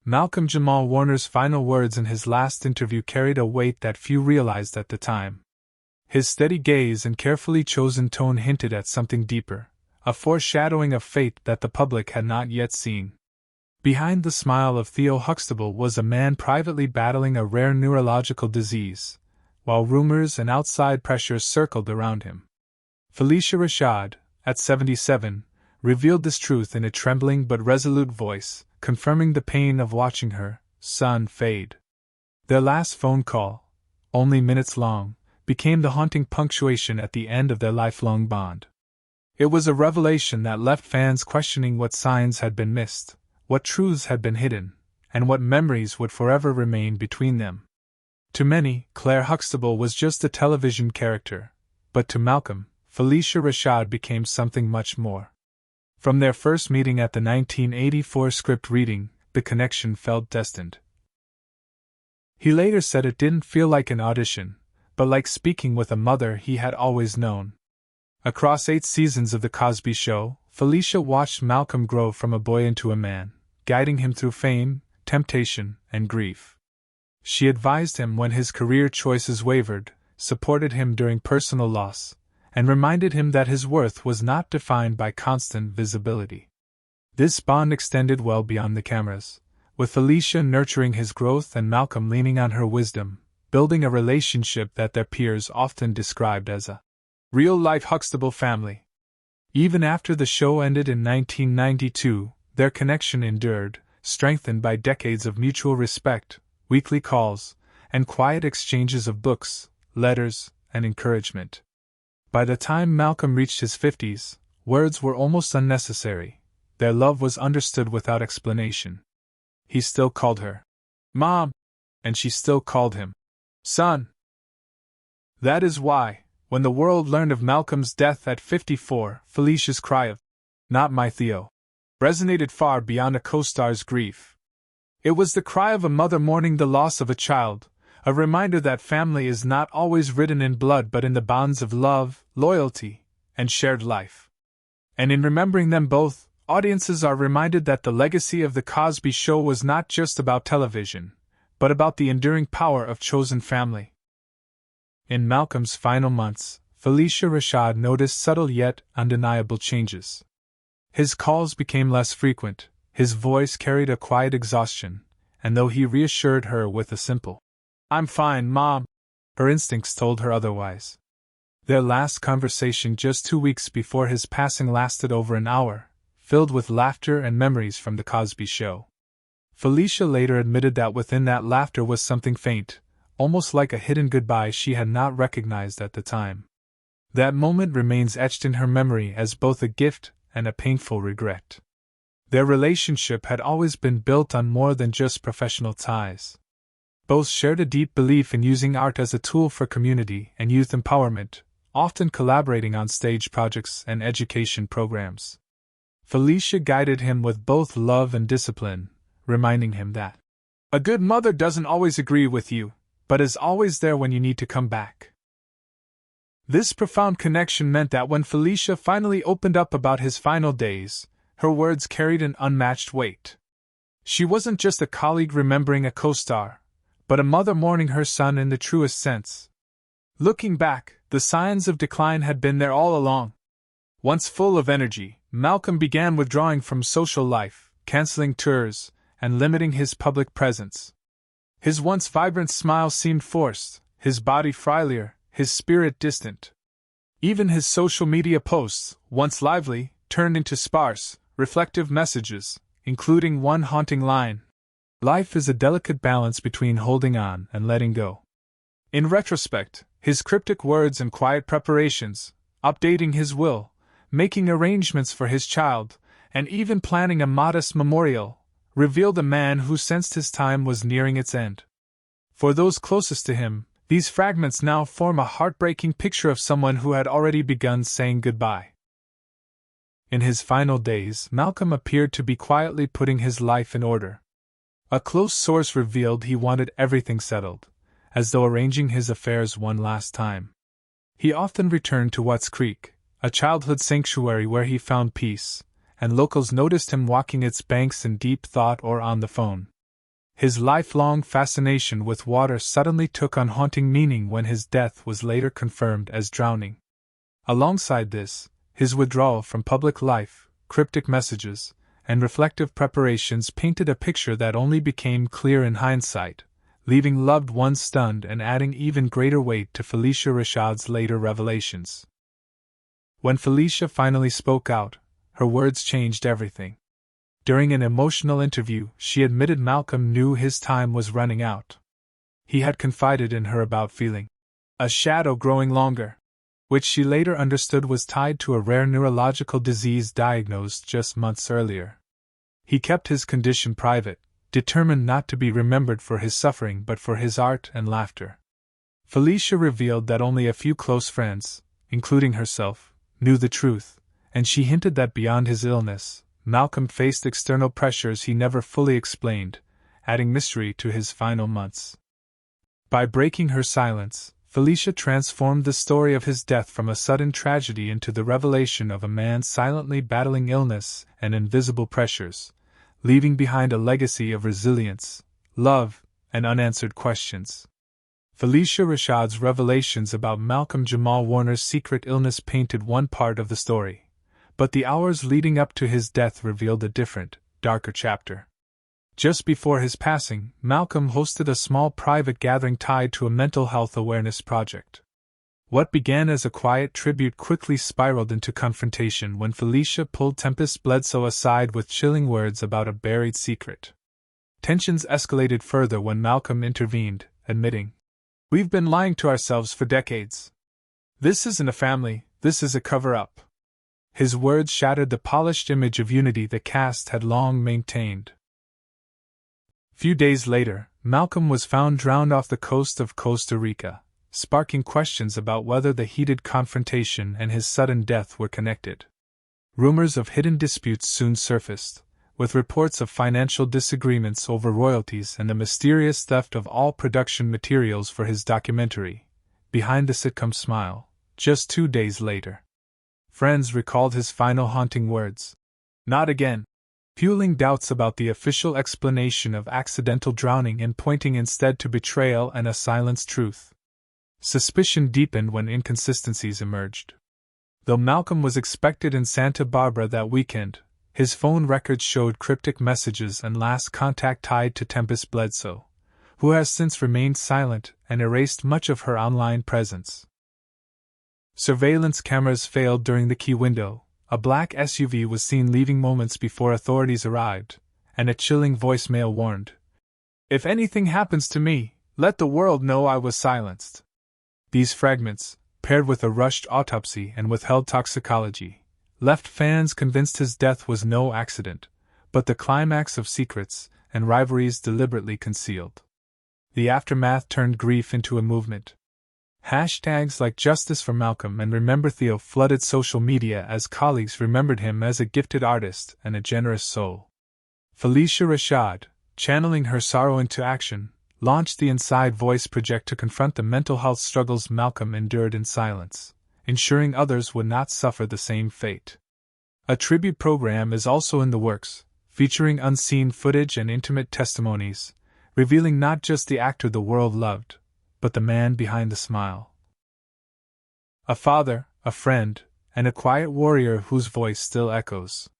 Malcolm-Jamal Warner's final words in his last interview carried a weight that few realized at the time. His steady gaze and carefully chosen tone hinted at something deeper, a foreshadowing of fate that the public had not yet seen. Behind the smile of Theo Huxtable was a man privately battling a rare neurological disease, while rumors and outside pressures circled around him. Phylicia Rashad, at 77, revealed this truth in a trembling but resolute voice, confirming the pain of watching her son fade. Their last phone call, only minutes long, became the haunting punctuation at the end of their lifelong bond. It was a revelation that left fans questioning what signs had been missed, what truths had been hidden, and what memories would forever remain between them. To many, Claire Huxtable was just a television character, but to Malcolm, Phylicia Rashad became something much more. From their first meeting at the 1984 script reading, the connection felt destined. He later said it didn't feel like an audition, but like speaking with a mother he had always known. Across 8 seasons of The Cosby Show, Phylicia watched Malcolm grow from a boy into a man, guiding him through fame, temptation, and grief. She advised him when his career choices wavered, supported him during personal loss, and reminded him that his worth was not defined by constant visibility. This bond extended well beyond the cameras, with Phylicia nurturing his growth and Malcolm leaning on her wisdom, building a relationship that their peers often described as a real-life Huxtable family. Even after the show ended in 1992, their connection endured, strengthened by decades of mutual respect, weekly calls, and quiet exchanges of books, letters, and encouragement. By the time Malcolm reached his 50s, words were almost unnecessary. Their love was understood without explanation. He still called her Mom, and she still called him Son. That is why, when the world learned of Malcolm's death at 54, Phylicia's cry of, "Not my Theo," resonated far beyond a co-star's grief. It was the cry of a mother mourning the loss of a child, a reminder that family is not always written in blood but in the bonds of love, loyalty, and shared life. And in remembering them both, audiences are reminded that the legacy of The Cosby Show was not just about television, but about the enduring power of chosen family. In Malcolm's final months, Phylicia Rashad noticed subtle yet undeniable changes. His calls became less frequent, his voice carried a quiet exhaustion, and though he reassured her with a simple, "I'm fine, Mom," her instincts told her otherwise. Their last conversation just 2 weeks before his passing lasted over an hour, filled with laughter and memories from The Cosby Show. Phylicia later admitted that within that laughter was something faint, almost like a hidden goodbye she had not recognized at the time. That moment remains etched in her memory as both a gift and a painful regret. Their relationship had always been built on more than just professional ties. Both shared a deep belief in using art as a tool for community and youth empowerment, often collaborating on stage projects and education programs. Phylicia guided him with both love and discipline, reminding him that a good mother doesn't always agree with you, but is always there when you need to come back. This profound connection meant that when Phylicia finally opened up about his final days, her words carried an unmatched weight. She wasn't just a colleague remembering a co-star, but a mother mourning her son in the truest sense. Looking back, the signs of decline had been there all along. Once full of energy, Malcolm began withdrawing from social life, canceling tours, and limiting his public presence. His once vibrant smile seemed forced, his body frailer, his spirit distant. Even his social media posts, once lively, turned into sparse, reflective messages, including one haunting line: "Life is a delicate balance between holding on and letting go." In retrospect, his cryptic words and quiet preparations, updating his will, making arrangements for his child, and even planning a modest memorial, revealed a man who sensed his time was nearing its end. For those closest to him, these fragments now form a heartbreaking picture of someone who had already begun saying goodbye. In his final days, Malcolm appeared to be quietly putting his life in order. A close source revealed he wanted everything settled, as though arranging his affairs one last time. He often returned to Watts Creek, a childhood sanctuary where he found peace, and locals noticed him walking its banks in deep thought or on the phone. His lifelong fascination with water suddenly took on haunting meaning when his death was later confirmed as drowning. Alongside this, his withdrawal from public life, cryptic messages, and reflective preparations painted a picture that only became clear in hindsight, leaving loved ones stunned and adding even greater weight to Phylicia Rashad's later revelations. When Phylicia finally spoke out, her words changed everything. During an emotional interview, she admitted Malcolm knew his time was running out. He had confided in her about feeling a shadow growing longer, which she later understood was tied to a rare neurological disease diagnosed just months earlier. He kept his condition private, determined not to be remembered for his suffering but for his art and laughter. Phylicia revealed that only a few close friends, including herself, knew the truth, and she hinted that beyond his illness, Malcolm faced external pressures he never fully explained, adding mystery to his final months. By breaking her silence, Phylicia transformed the story of his death from a sudden tragedy into the revelation of a man silently battling illness and invisible pressures, leaving behind a legacy of resilience, love, and unanswered questions. Phylicia Rashad's revelations about Malcolm-Jamal Warner's secret illness painted one part of the story, but the hours leading up to his death revealed a different, darker chapter. Just before his passing, Malcolm hosted a small private gathering tied to a mental health awareness project. What began as a quiet tribute quickly spiraled into confrontation when Phylicia pulled Tempest Bledsoe aside with chilling words about a buried secret. Tensions escalated further when Malcolm intervened, admitting, "We've been lying to ourselves for decades. This isn't a family, this is a cover-up." His words shattered the polished image of unity the cast had long maintained. Few days later, Malcolm was found drowned off the coast of Costa Rica, sparking questions about whether the heated confrontation and his sudden death were connected. Rumors of hidden disputes soon surfaced, with reports of financial disagreements over royalties and the mysterious theft of all production materials for his documentary, Behind the Sitcom Smile, just 2 days later. Friends recalled his final haunting words, "Not again," fueling doubts about the official explanation of accidental drowning and pointing instead to betrayal and a silenced truth. Suspicion deepened when inconsistencies emerged. Though Malcolm was expected in Santa Barbara that weekend, his phone records showed cryptic messages and last contact tied to Tempest Bledsoe, who has since remained silent and erased much of her online presence. Surveillance cameras failed during the key window. A black SUV was seen leaving moments before authorities arrived, and a chilling voicemail warned, "If anything happens to me, let the world know I was silenced." These fragments, paired with a rushed autopsy and withheld toxicology, left fans convinced his death was no accident, but the climax of secrets and rivalries deliberately concealed. The aftermath turned grief into a movement. Hashtags like Justice for Malcolm and Remember Theo flooded social media as colleagues remembered him as a gifted artist and a generous soul. Phylicia Rashad, channeling her sorrow into action, launched the Inside Voice project to confront the mental health struggles Malcolm endured in silence, ensuring others would not suffer the same fate. A tribute program is also in the works, featuring unseen footage and intimate testimonies, revealing not just the actor the world loved, but the man behind the smile. A father, a friend, and a quiet warrior whose voice still echoes.